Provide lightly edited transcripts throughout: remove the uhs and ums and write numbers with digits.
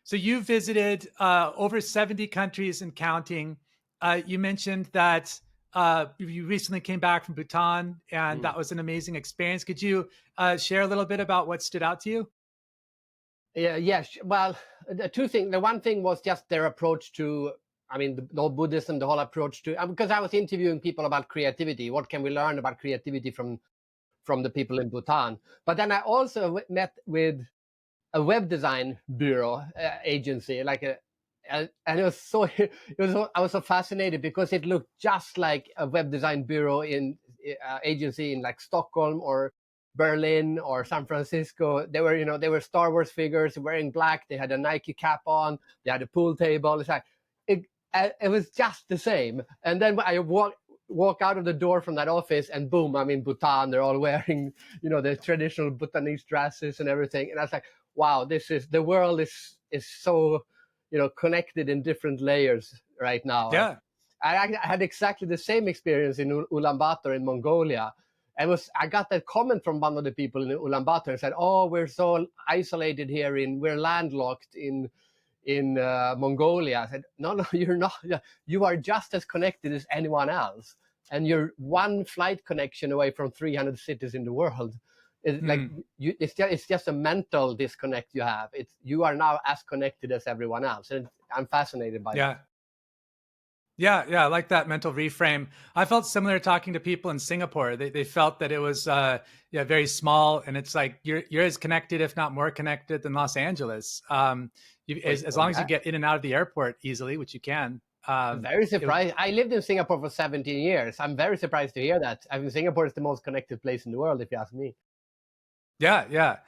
So you visited over 70 countries and counting. You mentioned that you recently came back from Bhutan, and Mm. that was an amazing experience. Could you share a little bit about what stood out to you? Yeah, yes. Well, the two things. The one thing was just their approach to, I mean, the whole Buddhism, the whole approach to, because I was interviewing people about creativity. What can we learn about creativity from the people in Bhutan? But then I also met with a web design bureau agency, and it was so I was so fascinated because it looked just like a web design bureau in agency in like Stockholm or Berlin or San Francisco. They were Star Wars figures wearing black. They had a Nike cap on. They had a pool table. It's like it, it was just the same. And then I walk out of the door from that office, and boom, I'm in Bhutan. They're all wearing the traditional Bhutanese dresses and everything. And I was like, wow, the world is so connected in different layers right now. Yeah. I had exactly the same experience in Ulaanbaatar in Mongolia. I got that comment from one of the people in Ulaanbaatar and said, "Oh, we're so isolated here. We're landlocked in Mongolia." I said, "No, no, you're not. You are just as connected as anyone else, and you're one flight connection away from 300 cities in the world. It's like Hmm. it's just a mental disconnect you have. You are now as connected as everyone else, and I'm fascinated by that." Yeah. Yeah, yeah, I like that mental reframe. I felt similar talking to people in Singapore. They felt that it was yeah, very small, and it's like you're as connected, if not more connected, than Los Angeles. As Oh long as you yeah. get in and out of the airport easily, which you can. I'm very It, surprised. I lived in Singapore for 17 years. I'm very surprised to hear that. I mean, Singapore is the most connected place in the world, if you ask me. yeah, yeah.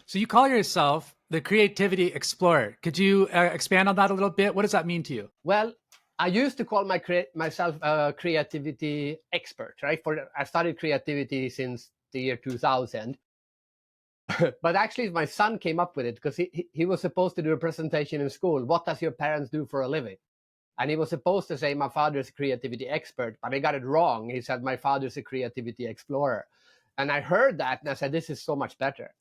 So you call yourself the creativity explorer. Could you expand on that a little bit? What does that mean to you? Well, I used to call myself a creativity expert, right? I studied creativity since the year 2000. But actually, my son came up with it because he was supposed to do a presentation in school. What does your parents do for a living? And he was supposed to say, my father's a creativity expert, but he got it wrong. He said, my father's a creativity explorer. And I heard that and I said, this is so much better.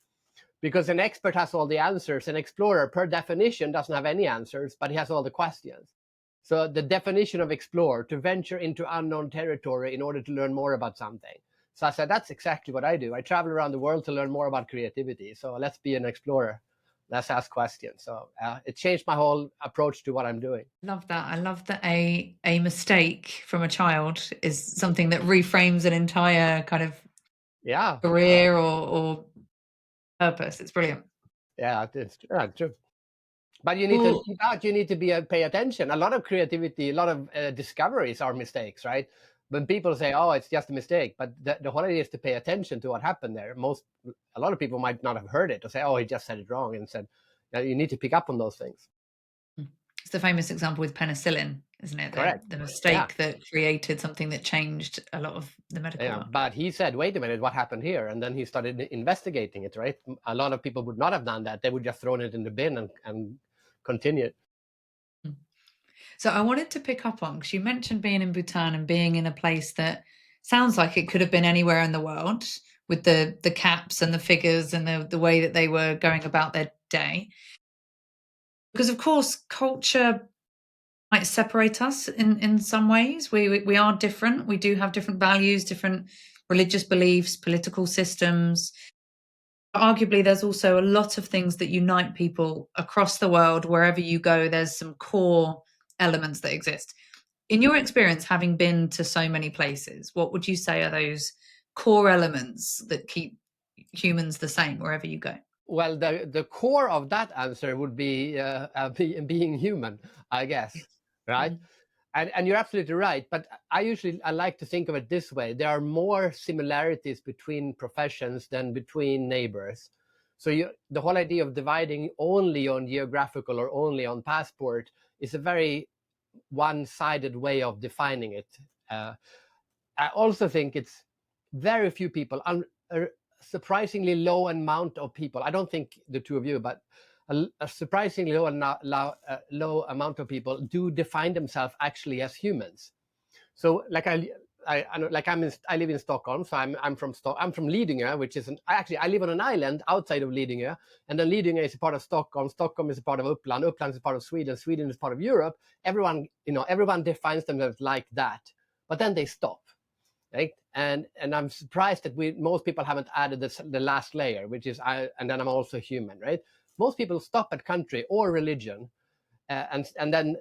Because an expert has all the answers. An explorer, per definition, doesn't have any answers, but he has all the questions. So the definition of explore, to venture into unknown territory in order to learn more about something. So I said, that's exactly what I do. I travel around the world to learn more about creativity. So let's be an explorer. Let's ask questions. So it changed my whole approach to what I'm doing. Love that. I love that a mistake from a child is something that reframes an entire kind of Yeah, career or purpose. It's brilliant. yeah, it's true. But you need to Well, leave out. You need to pay attention. A lot of creativity, a lot of discoveries are mistakes, right? When people say, "Oh, it's just a mistake," but the whole idea is to pay attention to what happened there. A lot of people might not have heard it or say, "Oh, he just said it wrong," and said, "You need to pick up on those things." it's the famous example with penicillin, isn't it? Correct. The Yeah, mistake that created something that changed a lot of the medical yeah. world. But he said, "Wait a minute, what happened here?" And then he started investigating it. Right? A lot of people would not have done that. They would just thrown it in the bin and continued. Mm. So I wanted to pick up on, because you mentioned being in Bhutan and being in a place that sounds like it could have been anywhere in the world, with the caps and the figures and the way that they were going about their day. Because of course, culture might separate us in some ways. We are different. We do have different values, different religious beliefs, political systems. Arguably, there's also a lot of things that unite people across the world. Wherever you go, there's some core elements that exist. In your experience, having been to so many places, what would you say are those core elements that keep humans the same wherever you go? Well, the core of that answer would be being human, I guess, right? Mm. And you're absolutely right. But I like to think of it this way: there are more similarities between professions than between neighbors. So the whole idea of dividing only on geographical or only on passport is a very one-sided way of defining it. Uh, I also think it's very few people, a surprisingly low amount of people. I don't think the two of you, but a surprisingly low amount of people do define themselves actually as humans. So, like I live in Stockholm, so I'm from Lidingö, which is I live on an island outside of Lidingö, and then Lidingö is a part of Stockholm. Stockholm is a part of Uppland. Uppland is a part of Sweden. Sweden is part of Europe. Everyone defines themselves like that, but then they stop, right? And I'm surprised that most people haven't added the last layer, which is and then I'm also human, right? Most people stop at country or religion, and then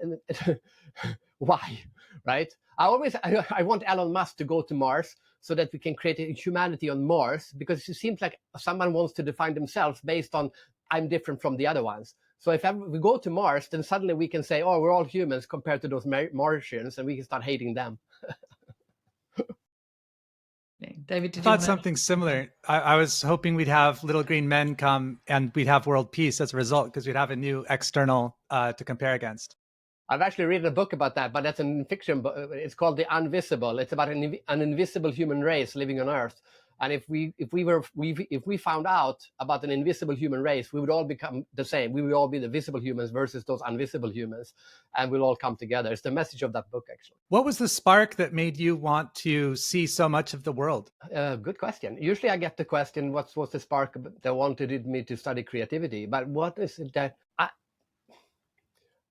why, right? I want Elon Musk to go to Mars so that we can create a humanity on Mars, because it seems like someone wants to define themselves based on I'm different from the other ones. So if we go to Mars, then suddenly we can say, oh, we're all humans compared to those Martians, and we can start hating them. David, I thought something similar. I was hoping we'd have little green men come and we'd have world peace as a result, because we'd have a new external to compare against. I've actually written a book about that, but that's a fiction book. It's called The Unvisible. It's about an invisible human race living on Earth. And if we found out about an invisible human race, we would all become the same. We would all be the visible humans versus those invisible humans, and we'll all come together. It's the message of that book, actually. What was the spark that made you want to see so much of the world? Good question. Usually I get the question, what was the spark that wanted me to study creativity? But what is it that...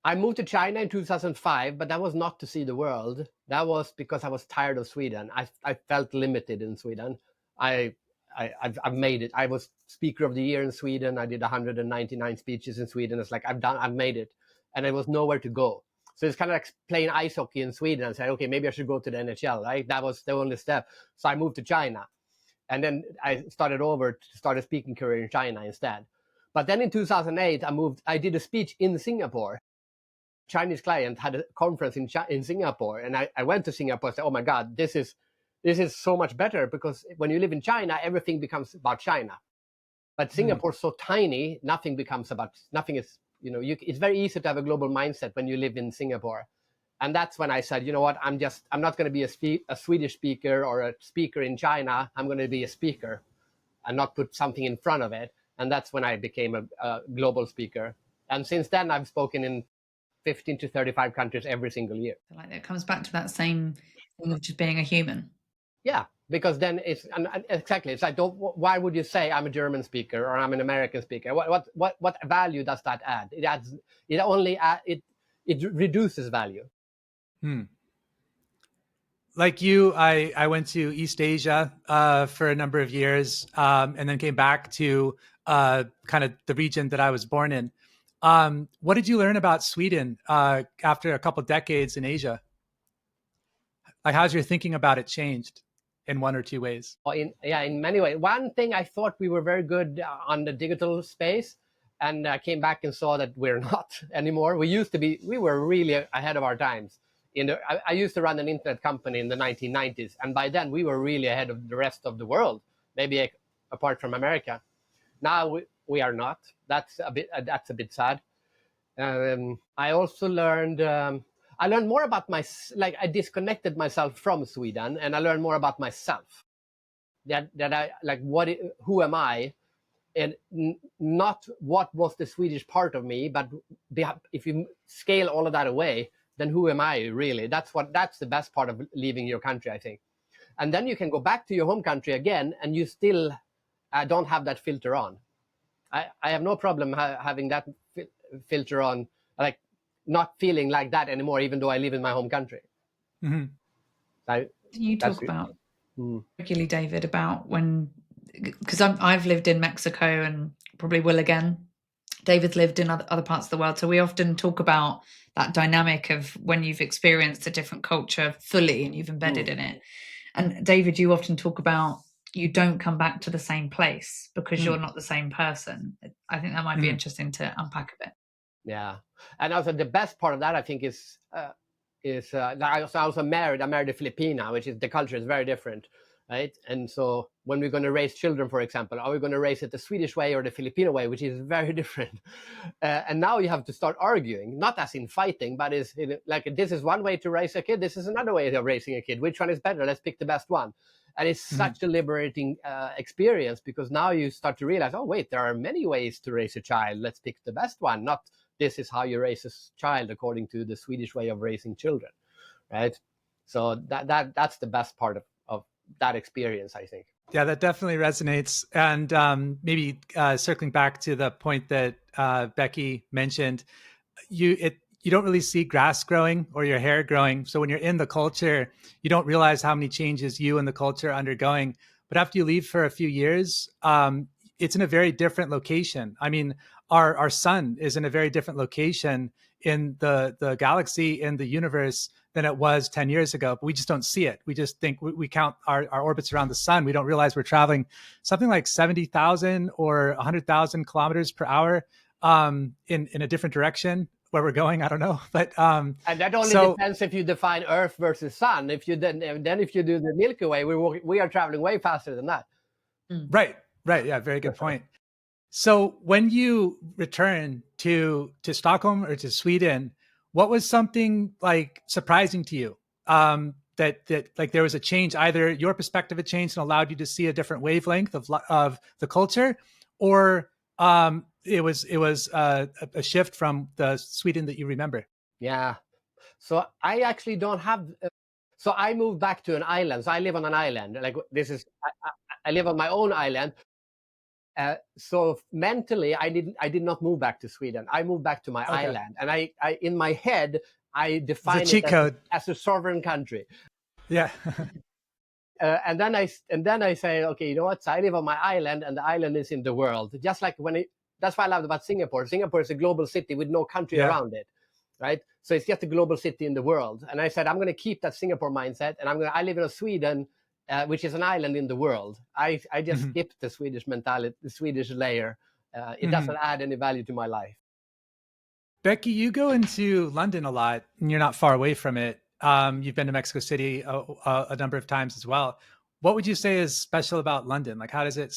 I moved to China in 2005, but that was not to see the world. That was because I was tired of Sweden. I felt limited in Sweden. I've made it. I was Speaker of the Year in Sweden. I did 199 speeches in Sweden. It's like I've made it, and there was nowhere to go. So it's kind of like playing ice hockey in Sweden and say, okay, maybe I should go to the NHL. Right? That was the only step. So I moved to China, and then I started over to start a speaking career in China instead. But then in 2008, I did a speech in Singapore. Chinese client had a conference in Singapore, and I went to Singapore and said, oh my God, this is so much better, because when you live in China, everything becomes about China. But Singapore's so tiny, nothing is, it's very easy to have a global mindset when you live in Singapore. And that's when I said, you know what, I'm not going to be a Swedish speaker or a speaker in China. I'm going to be a speaker and not put something in front of it. And that's when I became a global speaker. And since then, I've spoken in 15 to 35 countries every single year. Like it comes back to that same thing of just being a human. Yeah, because then exactly. It's like, why would you say I'm a German speaker or I'm an American speaker? What value does that add? It reduces value. Like you, I went to East Asia for a number of years, and then came back to kind of the region that I was born in. What did you learn about Sweden after a couple decades in Asia? Like, how's your thinking about it changed in one or two ways? In many ways. One thing, I thought we were very good on the digital space, and I came back and saw that we're not anymore. We were really ahead of our times. I used to run an internet company in the 1990s, and by then we were really ahead of the rest of the world, maybe apart from America. Now we are not. That's a bit sad. I also learned more about I disconnected myself from Sweden, and I learned more about myself. That I like who am I, and not what was the Swedish part of me, but if you scale all of that away, then who am I really? That's the best part of leaving your country, I think. And then you can go back to your home country again, and you still don't have that filter on. I have no problem having that filter on, like not feeling like that anymore, even though I live in my home country. Mm-hmm. You talk about regularly, David, about because I've lived in Mexico and probably will again. David's lived in other parts of the world. So we often talk about that dynamic of when you've experienced a different culture fully and you've embedded in it. And David, you often talk about you don't come back to the same place because you're not the same person. I think that might be interesting to unpack a bit. Yeah. And also the best part of that, I think, is I also married a Filipina, which is the culture is very different. Right. And so when we're going to raise children, for example, are we going to raise it the Swedish way or the Filipino way, which is very different. And now you have to start arguing, not as in fighting, but like this is one way to raise a kid. This is another way of raising a kid. Which one is better? Let's pick the best one. And it's such a liberating experience, because now you start to realize, oh, wait, there are many ways to raise a child. Let's pick the best one. Not this is how you raise a child according to the Swedish way of raising children. Right. So that's the best part of that experience, I think. Yeah, that definitely resonates. And maybe circling back to the point that Becky mentioned, you don't really see grass growing or your hair growing. So when you're in the culture, you don't realize how many changes you and the culture are undergoing. But after you leave for a few years, it's in a very different location. I mean, our sun is in a very different location in the galaxy, in the universe, than it was 10 years ago, but we just don't see it. We just think we count our orbits around the sun. We don't realize we're traveling something like 70,000 or 100,000 kilometers per hour in a different direction where we're going. I don't know, but and that only depends if you define Earth versus Sun. If you then if you do the Milky Way, we are traveling way faster than that. Right. Yeah, very good point. So when you return to Stockholm or to Sweden, what was something like surprising to you? That like there was a change, either your perspective had changed and allowed you to see a different wavelength of the culture, or it was a shift from the Sweden that you remember. Yeah. So I actually don't have. So I moved back to an island. So I live on an island. Like this is, I live on my own island. So mentally, I did not move back to Sweden. I moved back to my island, and I in my head I define it as a sovereign country. Yeah. And then I say, okay, you know what? So I live on my island, and the island is in the world. Just like that's what I loved about Singapore. Singapore is a global city with no country around it, right? So it's just a global city in the world. And I said, I'm going to keep that Singapore mindset, and I live in a Sweden, which is an island in the world. I just skipped the Swedish mentality, the Swedish layer. It doesn't add any value to my life. Becky, you go into London a lot, and you're not far away from it. You've been to Mexico City a number of times as well. What would you say is special about London? Like, how does it?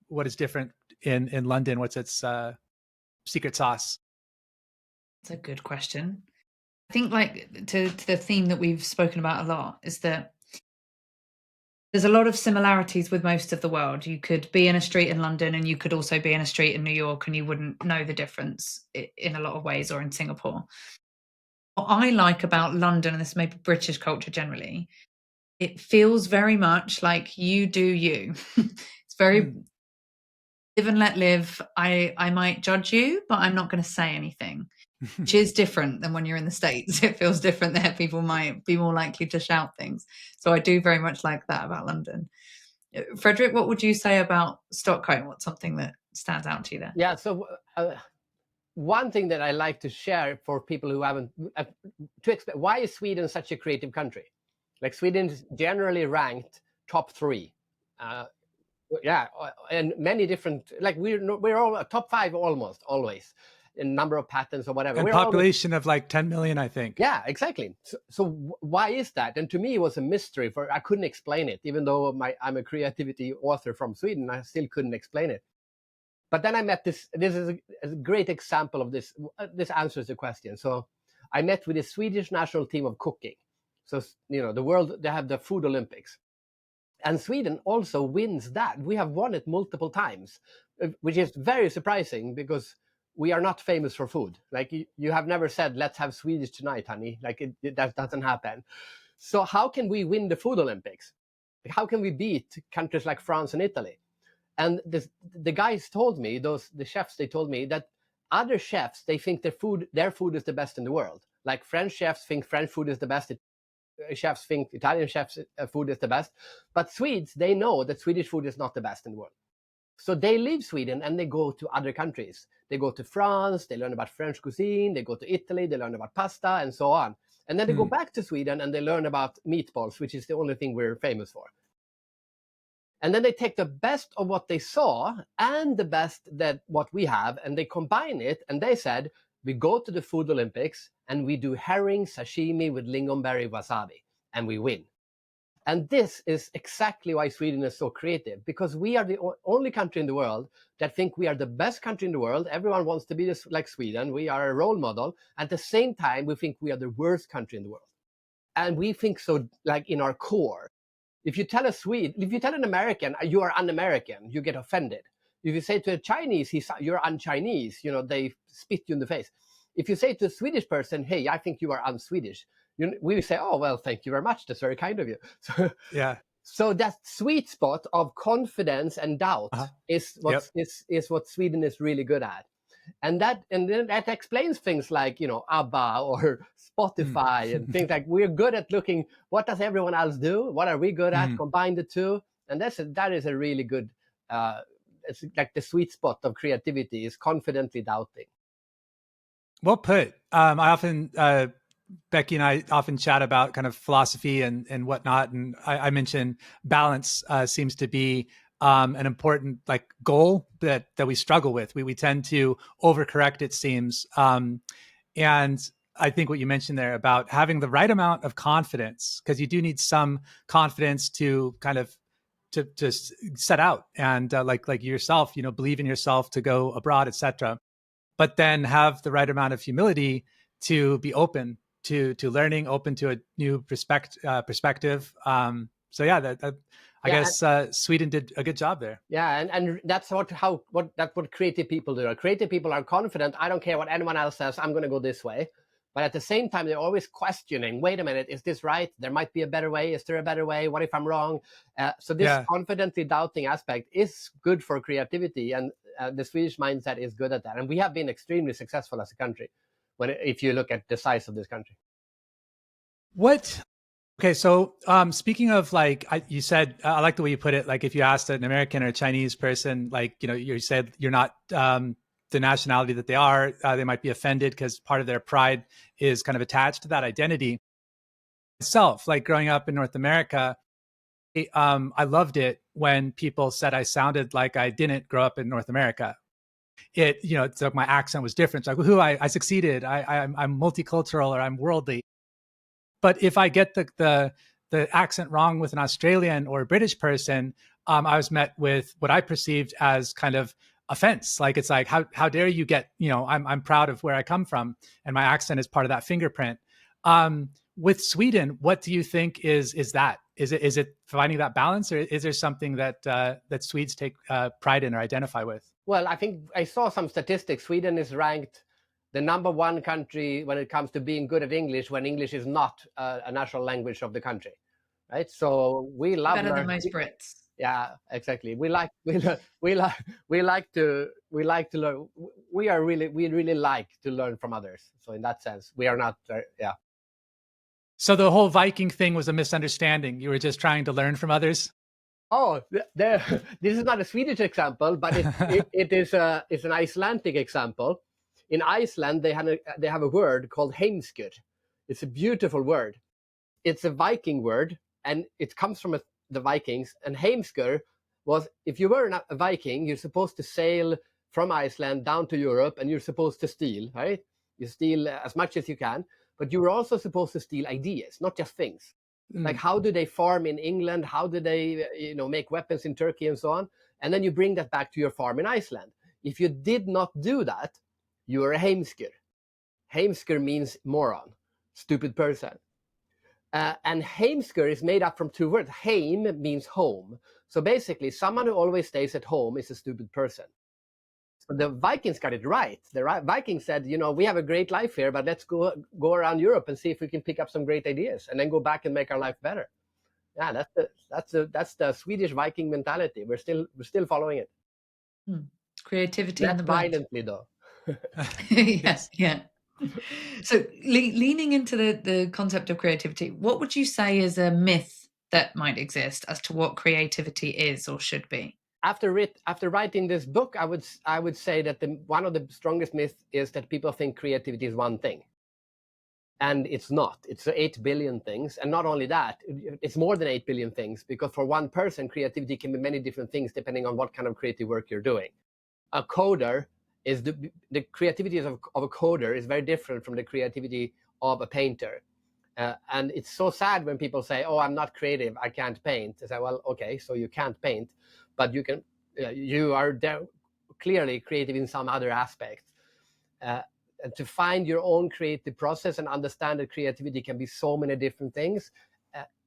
What is different in London? What's its secret sauce? That's a good question. I think, like, to the theme that we've spoken about a lot is that there's a lot of similarities with most of the world. You could be in a street in London and you could also be in a street in New York, and you wouldn't know the difference in a lot of ways, or in Singapore. What I like about London, and this may be British culture generally, it feels very much like you do you. It's very live and let live. I might judge you, but I'm not going to say anything, which is different than when you're in the States. It feels different there. People might be more likely to shout things. So I do very much like that about London. Fredrik, what would you say about Stockholm? What's something that stands out to you there? Yeah, so one thing that I like to share for people who haven't, to explain, why is Sweden such a creative country? Like Sweden is generally ranked top 3. Yeah, and many different, like we're all top 5 almost always in number of patents or whatever. And population of like 10 million, I think. Yeah, exactly. So why is that? And to me, it was a mystery. I couldn't explain it, even though I'm a creativity author from Sweden. I still couldn't explain it. But then I met this. This is a great example of this. This answers the question. So I met with the Swedish national team of cooking. So the world, they have the Food Olympics. And Sweden also wins that. We have won it multiple times, which is very surprising because we are not famous for food. Like you have never said, let's have Swedish tonight, honey. Like that doesn't happen. So how can we win the Food Olympics? How can we beat countries like France and Italy? And the guys told me, the chefs, they told me that other chefs, they think their food is the best in the world. Like French chefs think French food is the best. Chefs think Italian chefs' food is the best. But Swedes, they know that Swedish food is not the best in the world. So they leave Sweden and they go to other countries. They go to France, they learn about French cuisine, they go to Italy, they learn about pasta and so on. And then they go back to Sweden and they learn about meatballs, which is the only thing we're famous for. And then they take the best of what they saw and the best that what we have, and they combine it. And they said, we go to the Food Olympics and we do herring sashimi with lingonberry wasabi, and we win. And this is exactly why Sweden is so creative, because we are the only country in the world that think we are the best country in the world. Everyone wants to be like Sweden. We are a role model. At the same time, we think we are the worst country in the world. And we think so, like in our core. If you tell a Swede, if you tell an American, you are un-American, you get offended. If you say to a Chinese, you're un-Chinese, they spit you in the face. if you say to a Swedish person, hey, I think you are un-Swedish, we say, oh, well, thank you very much. That's very kind of you. So, Yeah. so that sweet spot of confidence and doubt is what Sweden is really good at. And then that explains things like, ABBA or Spotify and things like, we're good at looking, what does everyone else do? What are we good at? Combine the two. And that is a really good, it's like the sweet spot of creativity is confidently doubting. Well put. I often, Becky and I often chat about kind of philosophy and whatnot. And I mentioned balance seems to be an important like goal that we struggle with. We tend to overcorrect, it seems. And I think what you mentioned there about having the right amount of confidence, because you do need some confidence to kind of to set out and like yourself, believe in yourself to go abroad, etc. But then have the right amount of humility to be open to learning, open to a new perspective. So yeah, I guess Sweden did a good job there. Yeah, and that's what creative people do. Creative people are confident. I don't care what anyone else says. I'm going to go this way. But at the same time, they're always questioning. Wait a minute, is this right? There might be a better way. Is there a better way? What if I'm wrong? So this confidently doubting aspect is good for creativity, and the Swedish mindset is good at that. And we have been extremely successful as a country, if you look at the size of this country. Okay, so speaking of like you said, I like the way you put it. Like if you asked an American or a Chinese person, like you said you're not the nationality that they are, they might be offended because part of their pride is kind of attached to that identity. Myself, like growing up in North America, I loved it when people said I sounded like I didn't grow up in North America. It's like my accent was different. It's like, I succeeded. I'm multicultural or I'm worldly. But if I get the accent wrong with an Australian or a British person, I was met with what I perceived as kind of offense. Like it's like, how dare you get, I'm proud of where I come from, and my accent is part of that fingerprint. With Sweden, what do you think is that? Is it finding that balance, or is there something that Swedes take pride in or identify with? Well, I think I saw some statistics. Sweden is ranked the #1 country when it comes to being good at English, when English is not a national language of the country, right? So we love better than most Brits. Yeah, exactly. We like to learn. We really like to learn from others. So in that sense, we are not. So the whole Viking thing was a misunderstanding. You were just trying to learn from others. Oh, this is not a Swedish example, but it's an Icelandic example. In Iceland, they have a word called heimskur. It's a beautiful word. It's a Viking word, and it comes from the Vikings. And heimskur was, if you were a Viking, you're supposed to sail from Iceland down to Europe, and you're supposed to steal, right? You steal as much as you can, but you were also supposed to steal ideas, not just things. Like, how do they farm in England? How do they, make weapons in Turkey and so on? And then you bring that back to your farm in Iceland. If you did not do that, you are a heimskur. Heimskur means moron, stupid person. And heimskur is made up from two words. Heim means home. So basically, someone who always stays at home is a stupid person. So the Vikings got it right. The Vikings said, we have a great life here, but let's go around Europe and see if we can pick up some great ideas, and then go back and make our life better. Yeah, that's the Swedish Viking mentality. We're still following it. Creativity in the blood. Violently, though. Yes, yeah. So leaning into the concept of creativity, what would you say is a myth that might exist as to what creativity is or should be? After writing this book, I would say that one of the strongest myths is that people think creativity is one thing, and it's not. It's 8 billion things, and not only that, it's more than 8 billion things, because for one person, creativity can be many different things depending on what kind of creative work you're doing. A coder is the creativity of a coder is very different from the creativity of a painter. And it's so sad when people say, "Oh, I'm not creative. I can't paint." I say, "Well, okay, so you can't paint, but you can. You are clearly creative in some other aspects." And to find your own creative process and understand that creativity can be so many different things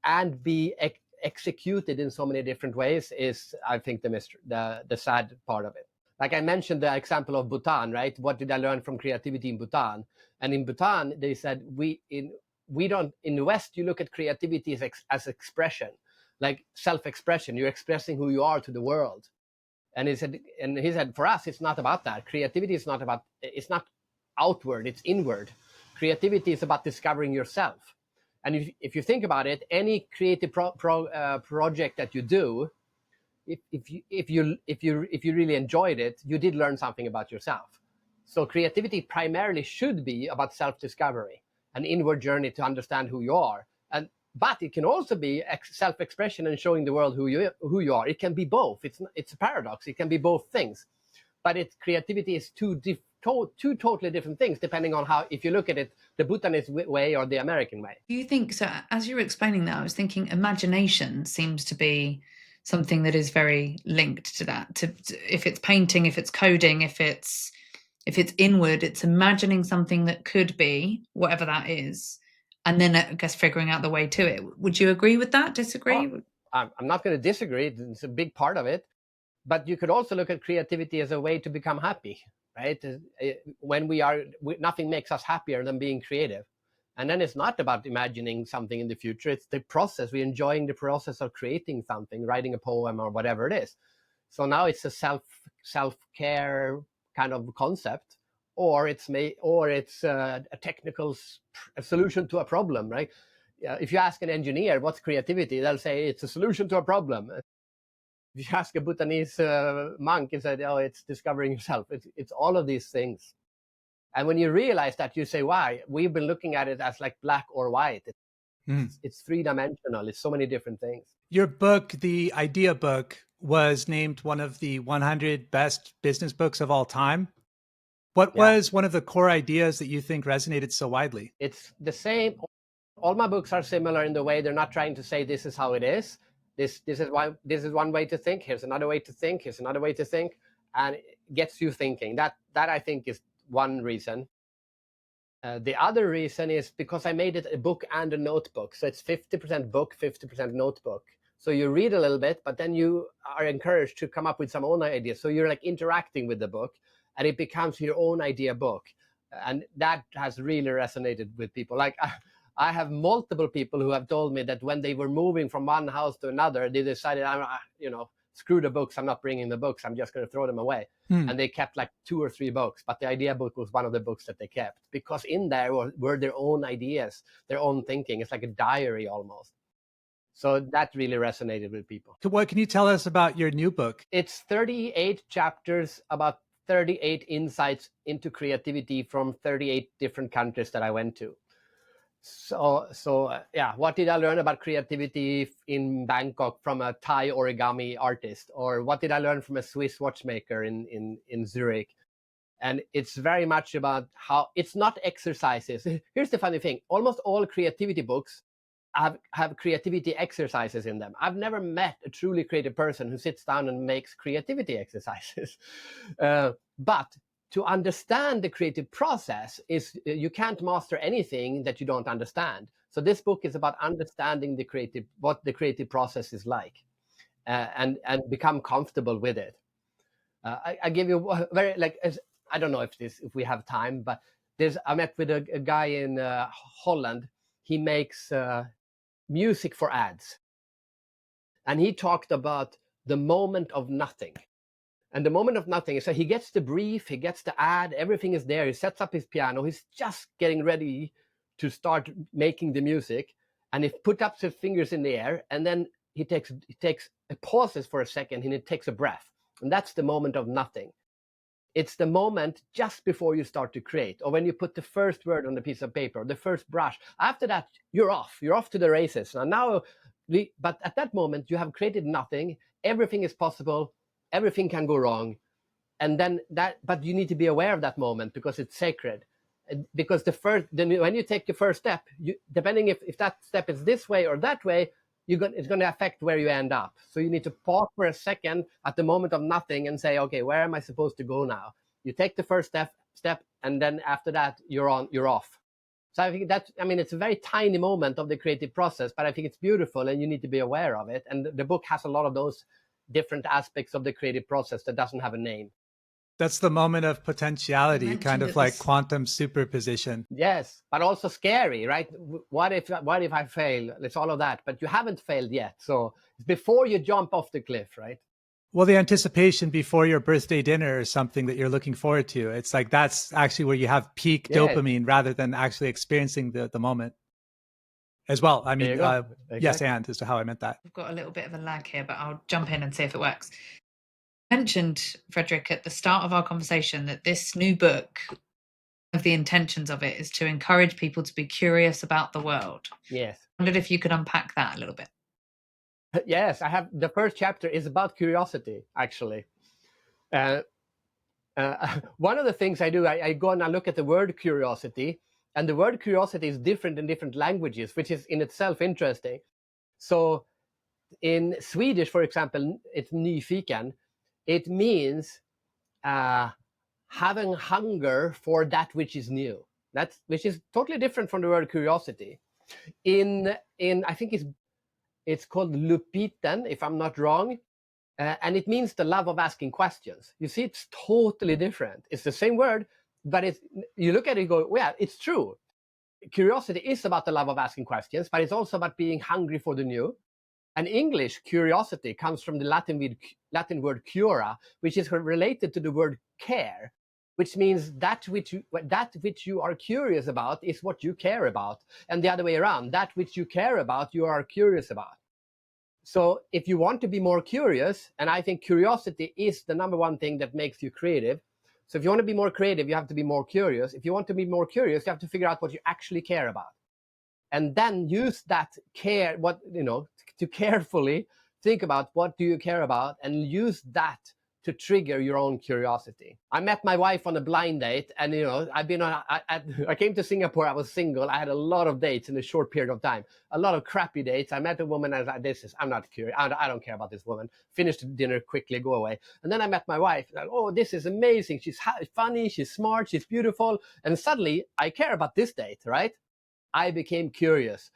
and be executed in so many different ways is, I think, the sad part of it. Like I mentioned the example of Bhutan, right? What did I learn from creativity in Bhutan? And in Bhutan, they said we don't, in the West, you look at creativity as expression, like self-expression. You're expressing who you are to the world. And he said, for us, it's not about that. Creativity is not about, it's not outward, it's inward. Creativity is about discovering yourself. And if you think about it, any creative project that you do, if you really enjoyed it, you did learn something about yourself. So creativity primarily should be about self-discovery, an inward journey to understand who you are. But it can also be self-expression and showing the world who you are. It can be both. It's a paradox. It can be both things. But creativity is two totally different things, depending on how, if you look at it, the Bhutanese way or the American way. Do you think so? As you were explaining that, I was thinking imagination seems to be something that is very linked to that. To if it's painting, if it's coding, if it's inward, it's imagining something that could be whatever that is, and then I guess figuring out the way to it. Would you agree with that? Disagree? Oh, I'm not going to disagree. It's a big part of it. But you could also look at creativity as a way to become happy, right? When nothing makes us happier than being creative. And then it's not about imagining something in the future. It's the process. We're enjoying the process of creating something, writing a poem or whatever it is. So now it's a self-care kind of concept, or it's a technical solution to a problem, right? If you ask an engineer what's creativity, they'll say it's a solution to a problem. If you ask a Bhutanese monk, he said, "Oh, it's discovering yourself." It's all of these things. And when you realize that, you say, "Why? We've been looking at it as like black or white. It's three-dimensional. It's so many different things." Your book, the Idea Book, was named one of the 100 best business books of all time. What was one of the core ideas that you think resonated so widely? It's the same. All my books are similar in the way they're not trying to say this is how it is. This is one way to think. Here's another way to think. Here's another way to think, and it gets you thinking. That I think is one reason. The other reason is because I made it a book and a notebook. So it's 50% book, 50% notebook. So you read a little bit, but then you are encouraged to come up with some own ideas. So you're like interacting with the book, and it becomes your own idea book. And that has really resonated with people. Like I have multiple people who have told me that when they were moving from one house to another, they decided, screw the books. I'm not bringing the books. I'm just going to throw them away. And they kept like 2 or 3 books. But the idea book was one of the books that they kept, because in there were their own ideas, their own thinking. It's like a diary almost. So that really resonated with people. What can you tell us about your new book? It's 38 chapters, about 38 insights into creativity from 38 different countries that I went to. So what did I learn about creativity in Bangkok from a Thai origami artist? Or what did I learn from a Swiss watchmaker in Zurich? And it's very much about how it's not exercises. Here's the funny thing. Almost all creativity books have creativity exercises in them. I've never met a truly creative person who sits down and makes creativity exercises. But to understand the creative process is you can't master anything that you don't understand. So this book is about understanding what the creative process is like, and become comfortable with it. I give you I don't know if we have time, but I met with a guy in Holland. He makes music for ads, and he talked about the moment of nothing. And the moment of nothing is that he gets the brief, he gets the ad, everything is there. He sets up his piano. He's just getting ready to start making the music. And he puts up his fingers in the air, and then he pauses for a second, and he takes a breath. And that's the moment of nothing. It's the moment just before you start to create, or when you put the first word on the piece of paper, the first brush. After that, you're off to the races. But at that moment, you have created nothing. Everything is possible. Everything can go wrong. And then but you need to be aware of that moment, because it's sacred. Because when you take your first step, depending if that step is this way or that way, it's going to affect where you end up. So you need to pause for a second at the moment of nothing and say, okay, where am I supposed to go now? You take the first step, and then after that, you're off. So I think it's a very tiny moment of the creative process, but I think it's beautiful, and you need to be aware of it. And the book has a lot of those different aspects of the creative process that doesn't have a name. That's the moment of potentiality, kind mentioned of at like this. quantum superposition. Yes, but also scary, right? What if I fail? It's all of that, but you haven't failed yet. So before you jump off the cliff, right? Well, the anticipation before your birthday dinner is something that you're looking forward to. It's like that's actually where you have peak Yes, dopamine rather than actually experiencing the moment as well. I there you mean, go. yes, Exactly. and as to how I meant that. We've got a little bit of a lag here, but I'll jump in and see if it works. Mentioned, Fredrik, at the start of our conversation that this new book, of the intentions of it, is to encourage people to be curious about the world. Yes. I wondered if you could unpack that a little bit. Yes, I have. The first chapter is about curiosity, actually. Uh, one of the things I do, I go and I look at the word curiosity, and the word curiosity is different in different languages, which is in itself interesting. So in Swedish, for example, it's nyfiken. It means having hunger for that which is new. That's which is totally different from the word curiosity. In I think it's called lupiten, if I'm not wrong, and it means the love of asking questions. You see, it's totally different. It's the same word, but it's you look at it and go, well, yeah, it's true. Curiosity is about the love of asking questions, but it's also about being hungry for the new. And English curiosity comes from the Latin word cura, which is related to the word care, which means that which you are curious about is what you care about, and the other way around, that which you care about you are curious about. So if you want to be more curious, and I think curiosity is the number one thing that makes you creative. So if you want to be more creative, you have to be more curious. If you want to be more curious, you have to figure out what you actually care about, and then use that care, to carefully think about what do you care about, and use that to trigger your own curiosity. I met my wife on a blind date, and I've been on. I came to Singapore. I was single. I had a lot of dates in a short period of time. A lot of crappy dates. I met a woman. And I was like, I'm not curious. I don't care about this woman. Finish the dinner quickly, go away. And then I met my wife. Like, oh, this is amazing. She's funny. She's smart. She's beautiful. And suddenly, I care about this date, right? I became curious.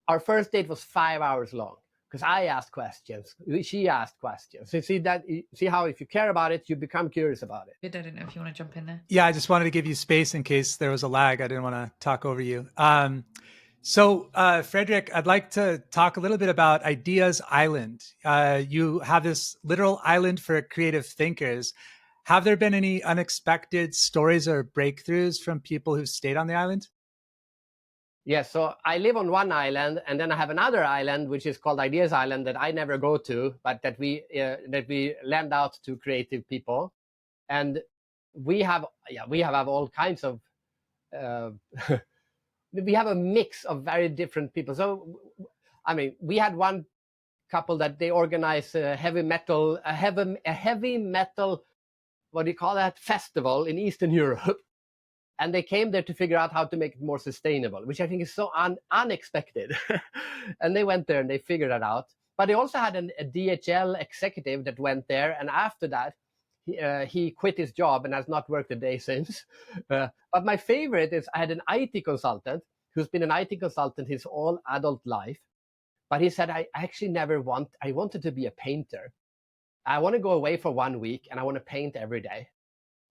Our first date was 5 hours long because I asked questions. She asked questions. So see how if you care about it, you become curious about it. I don't know if you want to jump in there. Yeah, I just wanted to give you space in case there was a lag. I didn't want to talk over you. So, Fredrik, I'd like to talk a little bit about Ideas Island. You have this literal island for creative thinkers. Have there been any unexpected stories or breakthroughs from people who've stayed on the island? Yes, so I live on one island, and then I have another island which is called Ideas Island that I never go to, but that we lend out to creative people, and we have all kinds of. We have a mix of very different people. So, I mean, we had one couple that they organize a heavy metal, what do you call that, festival in Eastern Europe. And they came there to figure out how to make it more sustainable, which I think is so unexpected. And they went there and they figured that out. But they also had a DHL executive that went there, and after that, he quit his job and has not worked a day since. But my favorite is I had an IT consultant who's been an IT consultant his whole adult life. But he said, I wanted to be a painter. I want to go away for 1 week and I want to paint every day.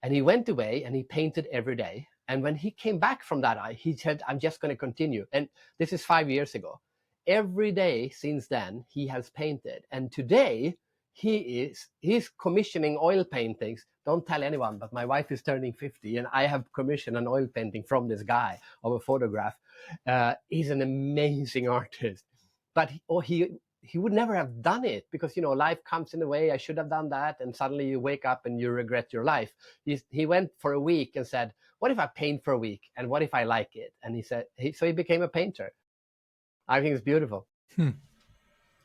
And he went away and he painted every day. And when he came back from that, he said, I'm just going to continue. And this is 5 years ago. Every day since then, he has painted. And today, he's commissioning oil paintings. Don't tell anyone, but my wife is turning 50 and I have commissioned an oil painting from this guy of a photograph. He's an amazing artist. But he would never have done it because life comes in a way. I should have done that, and suddenly you wake up and you regret your life. He went for a week and said, what if I paint for a week, and what if I like it? And he became a painter. I think it's beautiful.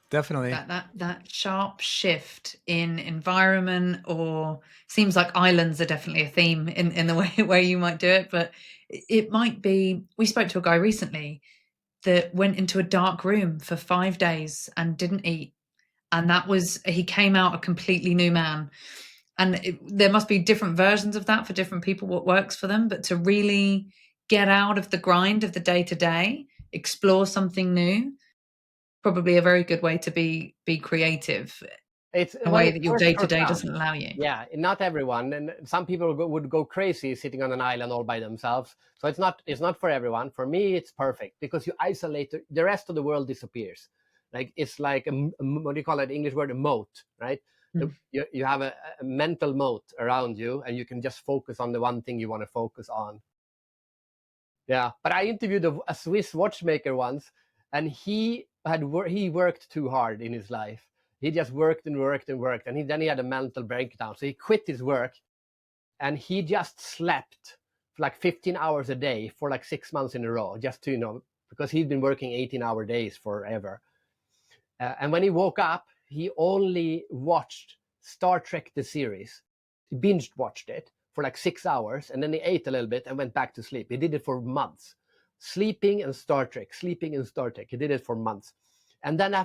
Definitely. That sharp shift in environment, or seems like islands are definitely a theme in the way where you might do it, but it might be. We spoke to a guy recently that went into a dark room for 5 days and didn't eat, and he came out a completely new man. And there must be different versions of that for different people, what works for them, but to really get out of the grind of the day to day, explore something new, probably a very good way to be creative. It's a well, way it's that your first day-to-day profound. doesn't allow you. Yeah, not everyone, and some people would go crazy sitting on an island all by themselves. So it's not for everyone. For me, it's perfect because you isolate the rest of the world disappears. Like it's like what do you call it? English word, a moat, right? Mm. You have a mental moat around you, and you can just focus on the one thing you want to focus on. Yeah, but I interviewed a Swiss watchmaker once, and he worked too hard in his life. He just worked and worked and worked, and then he had a mental breakdown. So he quit his work, and he just slept for like 15 hours a day for like 6 months in a row, just to because he'd been working 18-hour days forever. And when he woke up, he only watched Star Trek the series. He binge watched it for like 6 hours, and then he ate a little bit and went back to sleep. He did it for months, sleeping and Star Trek, sleeping and Star Trek. He did it for months, and then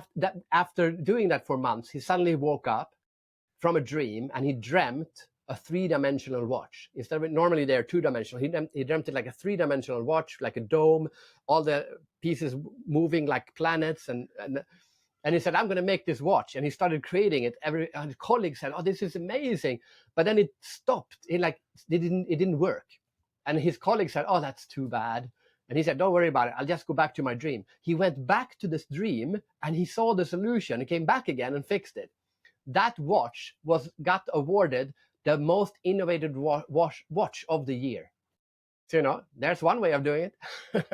after doing that for months, he suddenly woke up from a dream, and he dreamt a three-dimensional watch. Instead of normally they're two-dimensional, he dreamt it like a three-dimensional watch, like a dome, all the pieces moving like planets, and he said, I'm going to make this watch. And he started creating it. And colleagues said, oh, this is amazing. But then it stopped. It didn't work. And his colleagues said, oh, that's too bad. And he said, don't worry about it. I'll just go back to my dream. He went back to this dream, and he saw the solution. He came back again and fixed it. That watch got awarded the most innovative watch of the year. So, there's one way of doing it.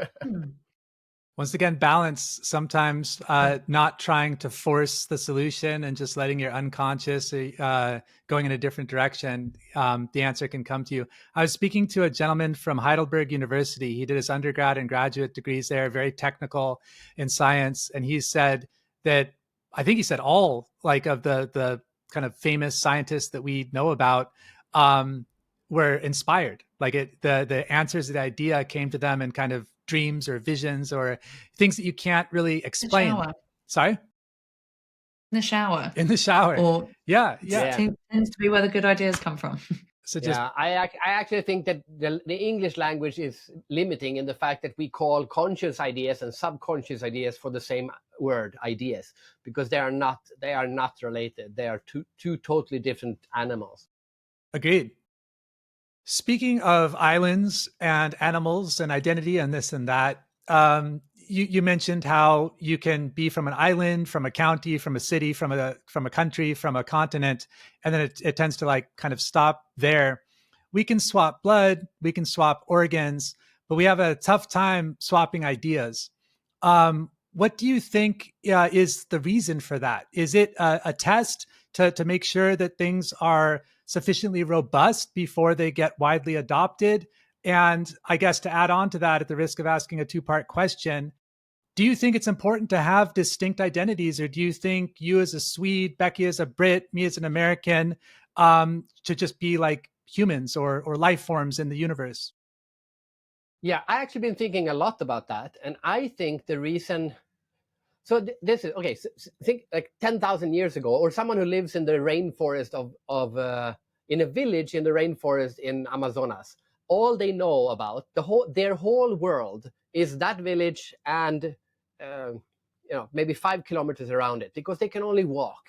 Once again, balance, sometimes not trying to force the solution and just letting your unconscious going in a different direction, the answer can come to you. I was speaking to a gentleman from Heidelberg University. He did his undergrad and graduate degrees there, very technical in science. And he said that, I think he said all like of the kind of famous scientists that we know about were inspired. Like the answers to the idea came to them in kind of dreams or visions or things that you can't really explain. The shower. Sorry? In the shower. In the shower. Or yeah. Tends to be where the good ideas come from. So just I actually think that the English language is limiting in the fact that we call conscious ideas and subconscious ideas for the same word, ideas, because they are not related. They are two totally different animals. Agreed. Speaking of islands and animals and identity and this and that, you mentioned how you can be from an island, from a county, from a city, from a country, from a continent, and then it tends to like kind of stop there. We can swap blood, we can swap organs, but we have a tough time swapping ideas. What do you think is the reason for that? Is it a test to make sure that things are sufficiently robust before they get widely adopted? And I guess to add on to that, at the risk of asking a two-part question, do you think it's important to have distinct identities, or do you think you as a Swede, Becky as a Brit, me as an American, to just be like humans or life forms in the universe? Yeah, I actually been thinking a lot about that, and I think the reason. So this is okay. So think like 10,000 years ago, or someone who lives in the rainforest in a village in the rainforest in Amazonas. All they know about their whole world is that village and maybe 5 kilometers around it, because they can only walk.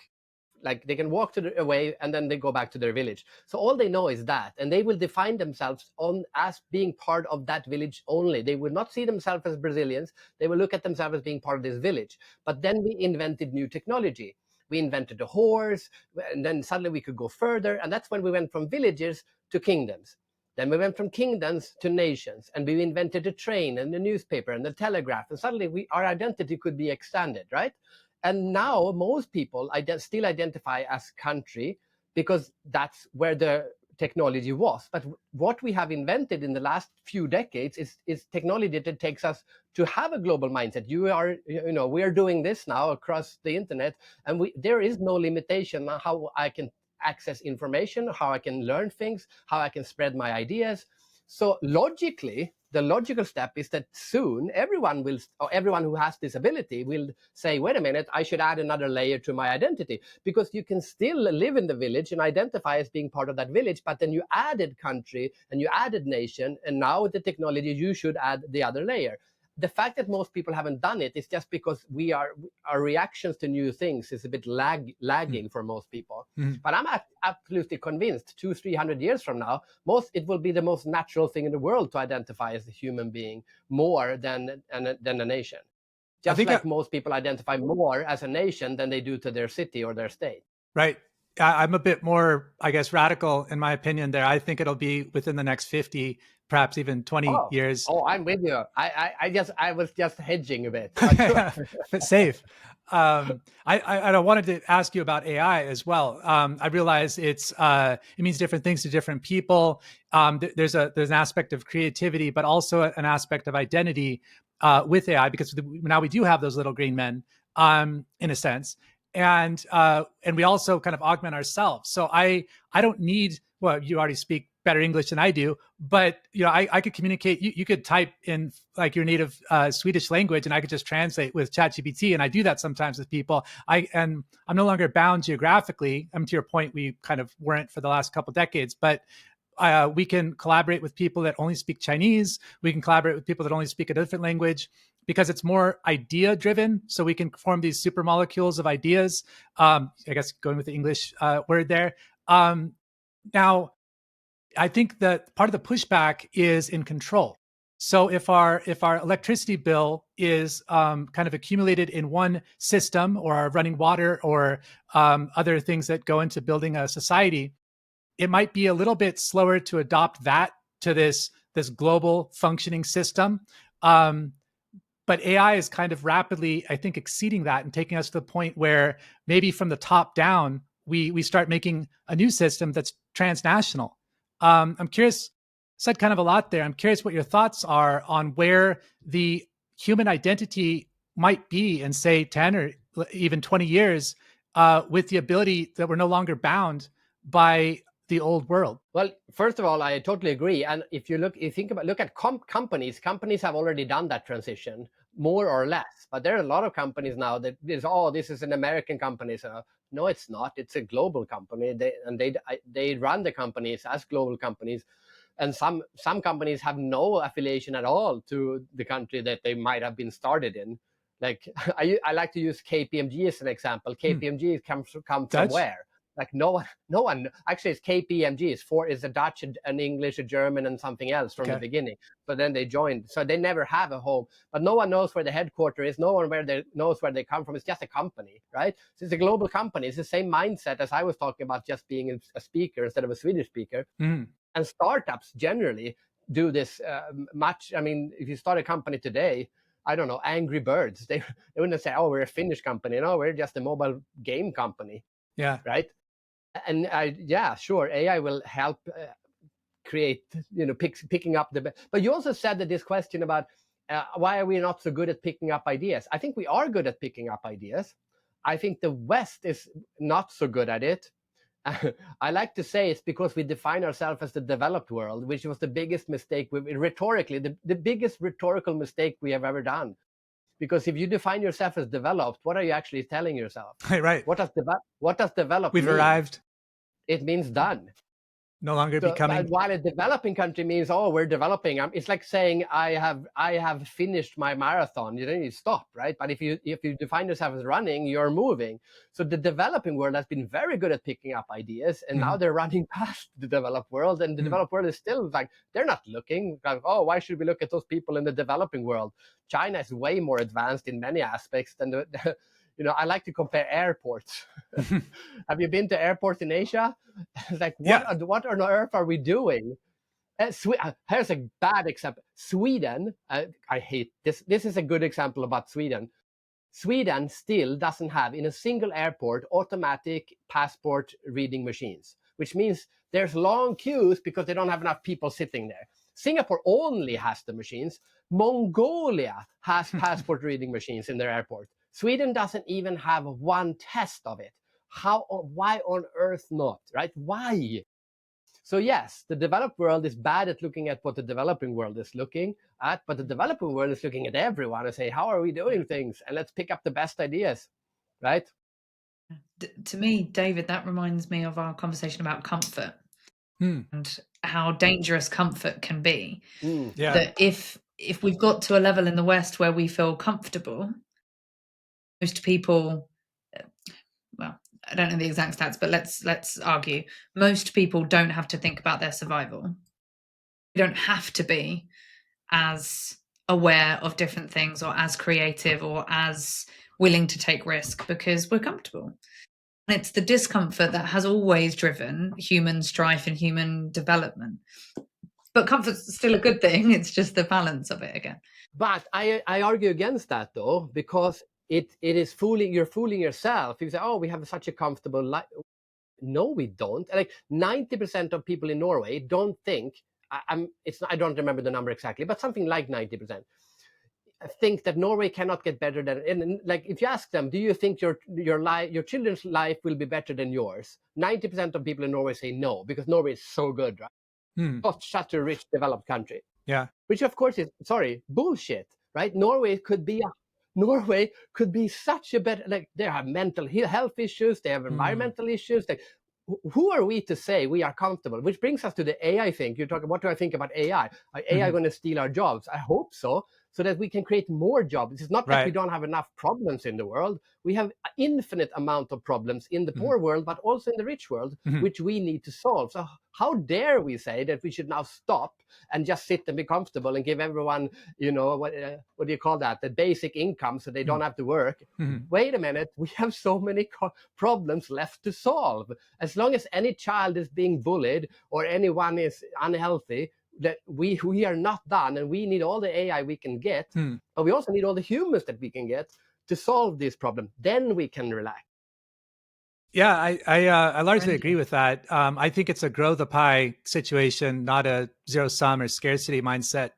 Like they can walk away and then they go back to their village. So all they know is that, and they will define themselves as being part of that village only. They will not see themselves as Brazilians. They will look at themselves as being part of this village. But then we invented new technology. We invented a horse, and then suddenly we could go further. And that's when we went from villages to kingdoms. Then we went from kingdoms to nations, and we invented the train and the newspaper and the telegraph. And suddenly our identity could be extended, right? And now most people still identify as country because that's where the technology was. But what we have invented in the last few decades is technology that takes us to have a global mindset. We are doing this now across the internet, and there is no limitation on how I can access information, how I can learn things, how I can spread my ideas. So logically, the logical step is that soon everyone who has this ability will say, wait a minute, I should add another layer to my identity, because you can still live in the village and identify as being part of that village, but then you added country and you added nation, and now with the technology, you should add the other layer. The fact that most people haven't done it is just because our reactions to new things is a bit lagging for most people. But I'm absolutely convinced 200-300 years from now, it will be the most natural thing in the world to identify as a human being more than a nation. Just like most people identify more as a nation than they do to their city or their state. Right. I'm a bit more, I guess, radical in my opinion there. I think it'll be within the next 50, perhaps even 20 years. Oh, I'm with you. I was just hedging a bit. But safe. I wanted to ask you about AI as well. I realize it means different things to different people. There's an aspect of creativity, but also an aspect of identity with AI, because now we do have those little green men, in a sense. And we also kind of augment ourselves. So I don't need, well, you already speak better English than I do, but I could communicate. You could type in like your native Swedish language, and I could just translate with ChatGPT. And I do that sometimes with people. And I'm no longer bound geographically. To your point, we kind of weren't for the last couple of decades, but we can collaborate with people that only speak Chinese. We can collaborate with people that only speak a different language, because it's more idea driven. So we can form these super molecules of ideas. I guess going with the English word there. Now, I think that part of the pushback is in control. So if our electricity bill is kind of accumulated in one system, or our running water, or other things that go into building a society, it might be a little bit slower to adopt that to this global functioning system. But AI is kind of rapidly, I think, exceeding that and taking us to the point where maybe from the top down, we start making a new system that's transnational. I'm curious, said kind of a lot there. I'm curious what your thoughts are on where the human identity might be in, say, 10 or even 20 years, with the ability that we're no longer bound by the old world. Well, first of all, I totally agree. And if you look at companies have already done that transition, more or less. But there are a lot of companies now that this is an American company. So no, it's not. It's a global company. They run the companies as global companies. And some companies have no affiliation at all to the country that they might have been started in. Like I like to use KPMG as an example. KPMG comes from where? Like no one. Actually, it's KPMG. It's a Dutch, an English, a German, and something else from the beginning. But then they joined. So they never have a home. But no one knows where the headquarters is. No one knows where they come from. It's just a company, right? So it's a global company. It's the same mindset as I was talking about, just being a speaker instead of a Swedish speaker. And startups generally do this much. If you start a company today, I don't know, Angry Birds, they wouldn't say, "Oh, we're a Finnish company." No, we're just a mobile game company. Yeah. Right. And sure, AI will help create, picking up the. But you also said that this question about why are we not so good at picking up ideas? I think we are good at picking up ideas. I think the West is not so good at it. I like to say it's because we define ourselves as the developed world, which was the biggest mistake. Rhetorically, the biggest rhetorical mistake we have ever done. Because if you define yourself as developed, what are you actually telling yourself? Right. What does developed We've mean? arrived. It means done. No longer becoming. While a developing country means, oh, we're developing. It's like saying I have finished my marathon. You stop, right? But if you define yourself as running, you're moving. So the developing world has been very good at picking up ideas, and now they're running past the developed world, and the developed world is still like, they're not looking. Like, oh, why should we look at those people in the developing world? China is way more advanced in many aspects than the I like to compare airports. Have you been to airports in Asia? It's like, what on earth are we doing? Here's a bad example. Sweden, I hate this. This is a good example about Sweden. Sweden still doesn't have, in a single airport, automatic passport reading machines, which means there's long queues because they don't have enough people sitting there. Singapore only has the machines. Mongolia has passport reading machines in their airport. Sweden doesn't even have one test of it. Why on earth not, right? Why? So yes, the developed world is bad at looking at what the developing world is looking at, but the developing world is looking at everyone and say, how are we doing things? And let's pick up the best ideas, right? To me, David, that reminds me of our conversation about comfort and how dangerous comfort can be. That if if we've got to a level in the West where we feel comfortable, most people, well, I don't know the exact stats, but let's argue most people don't have to think about their survival. You don't have to be as aware of different things or as creative or as willing to take risk because we're comfortable. And it's the discomfort that has always driven human strife and human development. But comfort's still a good thing. It's just the balance of it again. But I argue against that though, because it is you're fooling yourself. You say, oh, we have such a comfortable life. No, we don't. Like 90% of people in Norway don't think, I don't remember the number exactly, but something like 90% think that Norway cannot get better than, and like if you ask them, do you think your children's life will be better than yours? 90% of people in Norway say no, because Norway is so good, right? Not such a rich developed country. Yeah. Which of course is bullshit, right? Norway could be such a better, like they have mental health issues, they have environmental issues. Like, who are we to say we are comfortable? Which brings us to the AI thing. You're talking, what do I think about AI? Are AI going to steal our jobs? I hope so that we can create more jobs. It's not that we don't have enough problems in the world. We have an infinite amount of problems in the poor world, but also in the rich world, which we need to solve. So how dare we say that we should now stop and just sit and be comfortable and give everyone, what do you call that? The basic income so they don't have to work. Wait a minute, we have so many problems left to solve. As long as any child is being bullied or anyone is unhealthy, that we are not done, and we need all the AI we can get, but we also need all the humans that we can get to solve this problem. Then we can relax. Yeah, I largely agree with that. I think it's a grow the pie situation, not a zero sum or scarcity mindset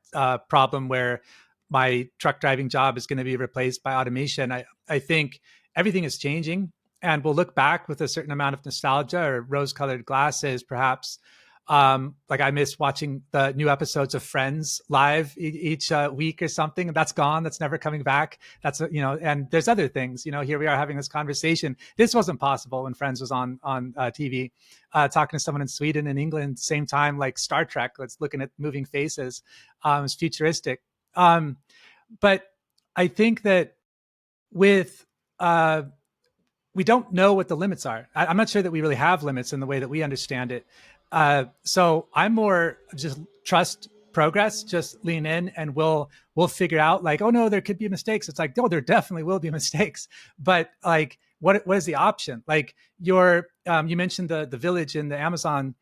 problem where my truck driving job is going to be replaced by automation. I think everything is changing, and we'll look back with a certain amount of nostalgia or rose-colored glasses, perhaps. Like I miss watching the new episodes of Friends live each week or something. That's gone. That's never coming back. That's, and there's other things, here we are having this conversation. This wasn't possible when Friends was on TV, talking to someone in Sweden and England, same time, like Star Trek, let's looking at moving faces. It's futuristic. But I think that with, we don't know what the limits are. I'm not sure that we really have limits in the way that we understand it. So I'm more just trust progress, just lean in, and we'll figure out like, oh no, there could be mistakes. It's like, no, there definitely will be mistakes. But like, what is the option? Like you mentioned the village in the Amazon.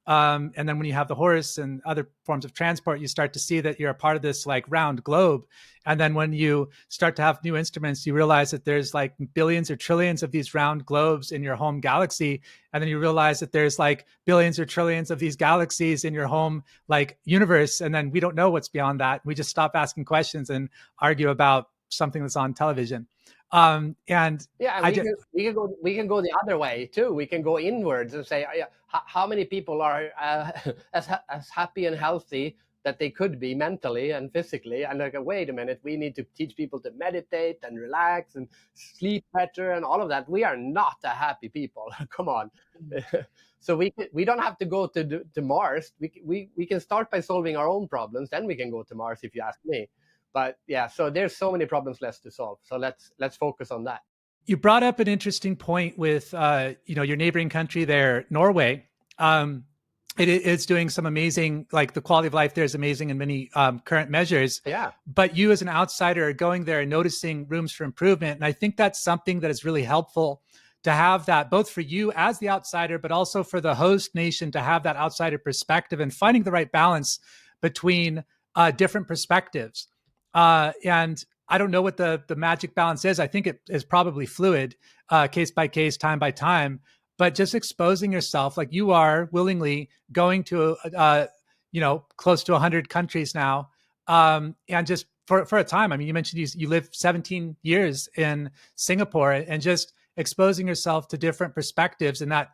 And then when you have the horse and other forms of transport, you start to see that you're a part of this like round globe. And then when you start to have new instruments, you realize that there's like billions or trillions of these round globes in your home galaxy. And then you realize that there's like billions or trillions of these galaxies in your home like universe. And then we don't know what's beyond that. We just stop asking questions and argue about something that's on television. And yeah, we can go the other way too. We can go inwards and say, how many people are as happy and healthy that they could be mentally and physically, and like, wait a minute, we need to teach people to meditate and relax and sleep better and all of that. We are not a happy people. Come on. So we don't have to go to Mars. We can start by solving our own problems, then we can go to Mars, if you ask me. But yeah, so there's so many problems left to solve. So let's focus on that. You brought up an interesting point with your neighboring country there, Norway. It's doing some amazing, like the quality of life there is amazing in many current measures. Yeah. But you as an outsider are going there and noticing rooms for improvement. And I think that's something that is really helpful to have, that both for you as the outsider, but also for the host nation to have that outsider perspective and finding the right balance between different perspectives. And I don't know what the magic balance is. I think it is probably fluid, case by case, time by time. But just exposing yourself, like you are willingly going to, close to 100 countries now, and just for a time. I mean, you mentioned you lived 17 years in Singapore, and just exposing yourself to different perspectives, and that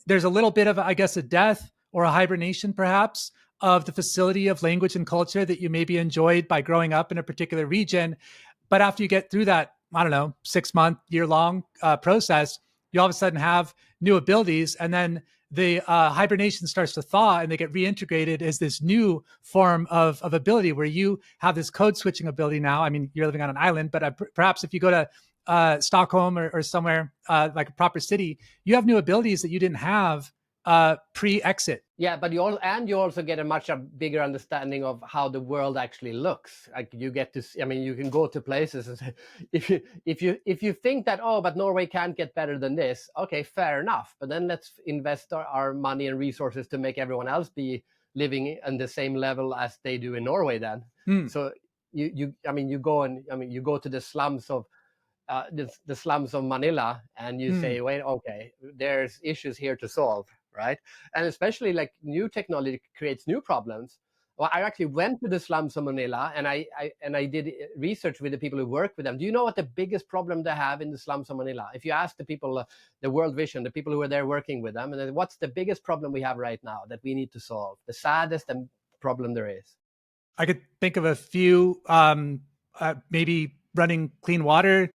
there's a little bit of, I guess, a death or a hibernation, perhaps, of the facility of language and culture that you maybe enjoyed by growing up in a particular region. But after you get through that, I don't know, 6-month, year-long process, you all of a sudden have new abilities. And then the hibernation starts to thaw and they get reintegrated as this new form of ability where you have this code switching ability now. I mean, you're living on an island, but perhaps if you go to Stockholm or somewhere like a proper city, you have new abilities that you didn't have pre-exit. Yeah, but you also get a much bigger understanding of how the world actually looks. Like you get to see, I mean, you can go to places and say, if you think that, oh, but Norway can't get better than this, okay, fair enough. But then let's invest our money and resources to make everyone else be living on the same level as they do in Norway. Then, so you go to the slums of the slums of Manila, and you say, wait, okay, there's issues here to solve, right? And especially like new technology creates new problems. Well, I actually went to the slums of Manila, and I did research with the people who work with them. Do you know what the biggest problem they have in the slums of Manila? If you ask the people, the World Vision, the people who are there working with them, and then, what's the biggest problem we have right now that we need to solve? The saddest problem there is. I could think of a few, maybe running clean water.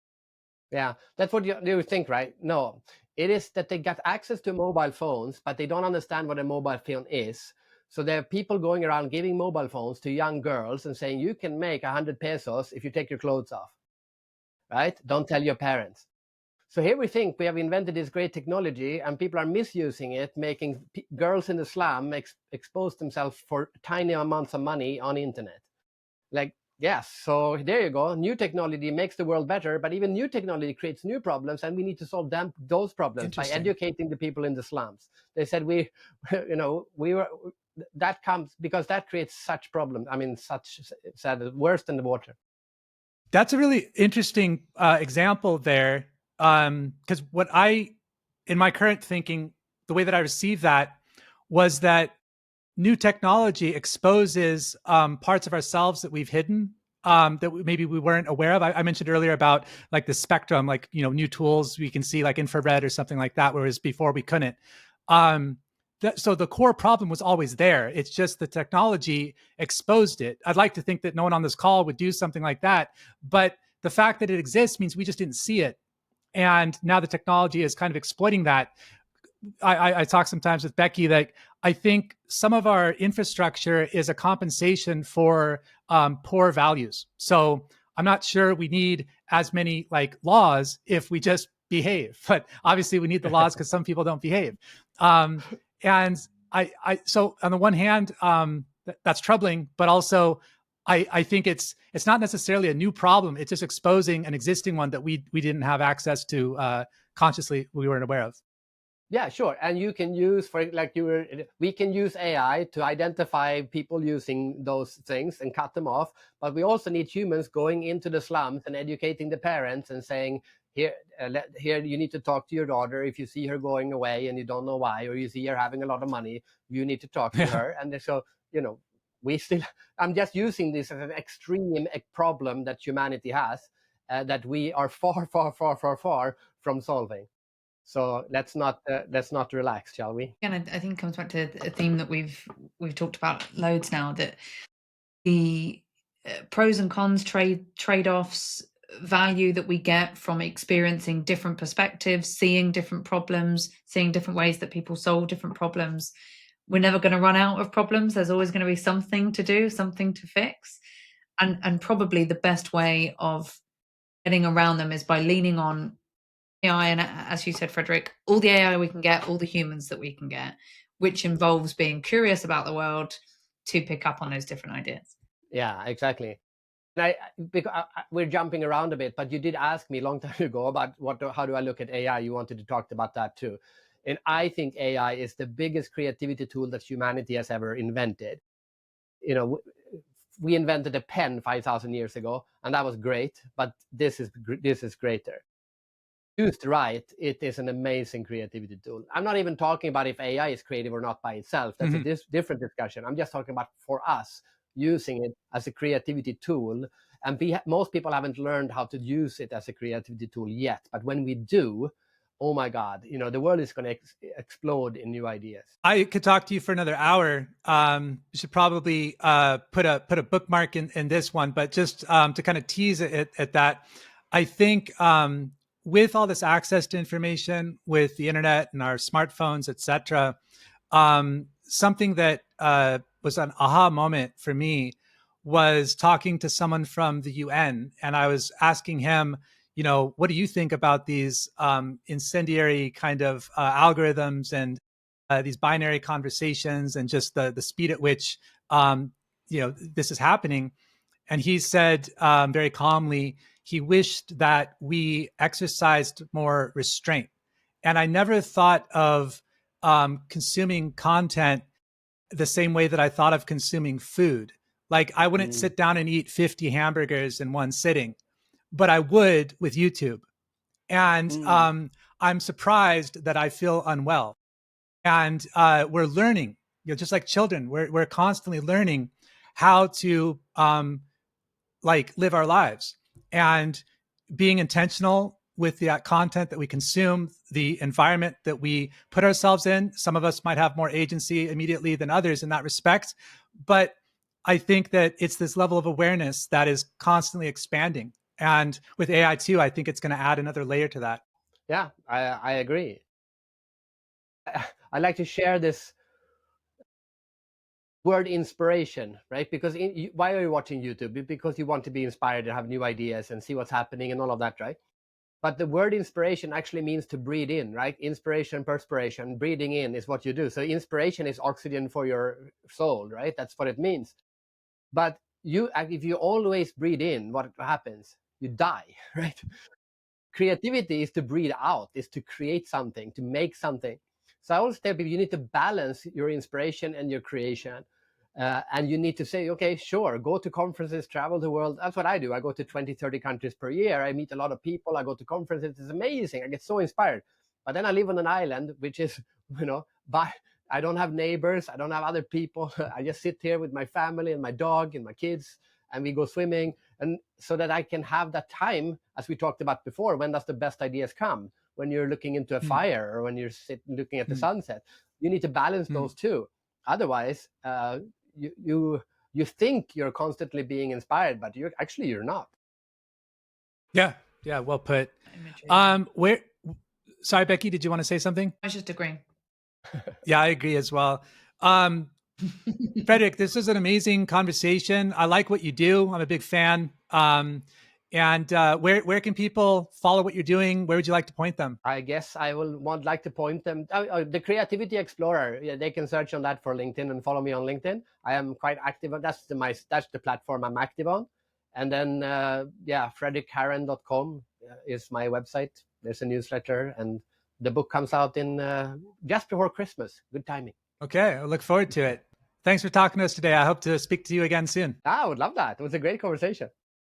Yeah, that's what you think, right? No, it is that they got access to mobile phones, but they don't understand what a mobile phone is. So there are people going around giving mobile phones to young girls and saying, you can make 100 pesos if you take your clothes off, right? Don't tell your parents. So here we think we have invented this great technology and people are misusing it, making girls in the slum expose themselves for tiny amounts of money on the internet. Like, yes, so there you go. New technology makes the world better, but even new technology creates new problems, and we need to solve those problems by educating the people in the slums. They said that comes because that creates such problems. I mean, such sad, worse than the water. That's a really interesting example there, because in my current thinking, the way that I received that was that new technology exposes parts of ourselves that we've hidden, that maybe we weren't aware of. I mentioned earlier about like the spectrum, like, new tools we can see like infrared or something like that, whereas before we couldn't. So the core problem was always there. It's just the technology exposed it. I'd like to think that no one on this call would do something like that, but the fact that it exists means we just didn't see it. And now the technology is kind of exploiting that. I talk sometimes with Becky that I think some of our infrastructure is a compensation for poor values. So I'm not sure we need as many like laws if we just behave, but obviously we need the laws because some people don't behave. And so on the one hand, that's troubling, but also I think it's not necessarily a new problem. It's just exposing an existing one that we didn't have access to consciously, we weren't aware of. Yeah, sure. And you can use, we can use AI to identify people using those things and cut them off. But we also need humans going into the slums and educating the parents and saying, here, you need to talk to your daughter. If you see her going away and you don't know why, or you see her having a lot of money, you need to talk to her. And so, I'm just using this as an extreme problem that humanity has, that we are far, far, far, far, far from solving. So let's not relax, shall we? And I think it comes back to a theme that we've talked about loads now, that the pros and cons, trade-offs, value that we get from experiencing different perspectives, seeing different problems, seeing different ways that people solve different problems. We're never going to run out of problems. There's always going to be something to do, something to fix. And probably the best way of getting around them is by leaning on AI, and as you said, Fredrik, all the AI we can get, all the humans that we can get, which involves being curious about the world to pick up on those different ideas. Yeah, exactly. And we're jumping around a bit, but you did ask me a long time ago about how do I look at AI? You wanted to talk about that too. And I think AI is the biggest creativity tool that humanity has ever invented. We invented a pen 5,000 years ago, and that was great, but this is greater. Used right, it is an amazing creativity tool. I'm not even talking about if AI is creative or not by itself. That's a different discussion. I'm just talking about for us using it as a creativity tool. And most people haven't learned how to use it as a creativity tool yet. But when we do, oh my God, the world is going to explode in new ideas. I could talk to you for another hour. We should probably put a bookmark in this one, but just to kind of tease it at that, I think with all this access to information, with the internet and our smartphones, etc., something that was an aha moment for me was talking to someone from the UN, and I was asking him, what do you think about these incendiary kind of algorithms and these binary conversations, and just the speed at which this is happening? And he said very calmly, he wished that we exercised more restraint. And I never thought of consuming content the same way that I thought of consuming food. Like, I wouldn't sit down and eat 50 hamburgers in one sitting, but I would with YouTube. And I'm surprised that I feel unwell. And we're learning, just like children, we're constantly learning how to live our lives, and being intentional with the content that we consume, the environment that we put ourselves in. Some of us might have more agency immediately than others in that respect, but I think that it's this level of awareness that is constantly expanding. And with AI too, I think it's going to add another layer to that. Yeah, I agree. I like to share this word inspiration, right? Because why are you watching YouTube? Because you want to be inspired and have new ideas and see what's happening and all of that, right? But the word inspiration actually means to breathe in, right? Inspiration, perspiration, breathing in is what you do. So inspiration is oxygen for your soul, right? That's what it means. But if you always breathe in, what happens? You die, right? Creativity is to breathe out, is to create something, to make something. So I always tell people you need to balance your inspiration and your creation. And you need to say, okay, sure, go to conferences, travel the world. That's what I do. I go to 20, 30 countries per year. I meet a lot of people. I go to conferences. It's amazing. I get so inspired. But then I live on an island, which is, I don't have neighbors. I don't have other people. I just sit here with my family and my dog and my kids, and we go swimming. And so that I can have that time, as we talked about before, when does the best ideas come? When you're looking into a fire, or when you're looking at the sunset. You need to balance those two. Otherwise, you think you're constantly being inspired, but you're not. Yeah, well put. Sorry, Becky, did you want to say something? I was just agreeing. Yeah, I agree as well. Fredrik, this is an amazing conversation. I like what you do. I'm a big fan. And where can people follow what you're doing? Where would you like to point them? I guess I will like to point them. The Creativity Explorer. Yeah, they can search on that for LinkedIn and follow me on LinkedIn. I am quite active. That's the platform I'm active on. And then fredrikharen.com is my website. There's a newsletter, and the book comes out in just before Christmas. Good timing. Okay, I look forward to it. Thanks for talking to us today. I hope to speak to you again soon. I would love that. It was a great conversation.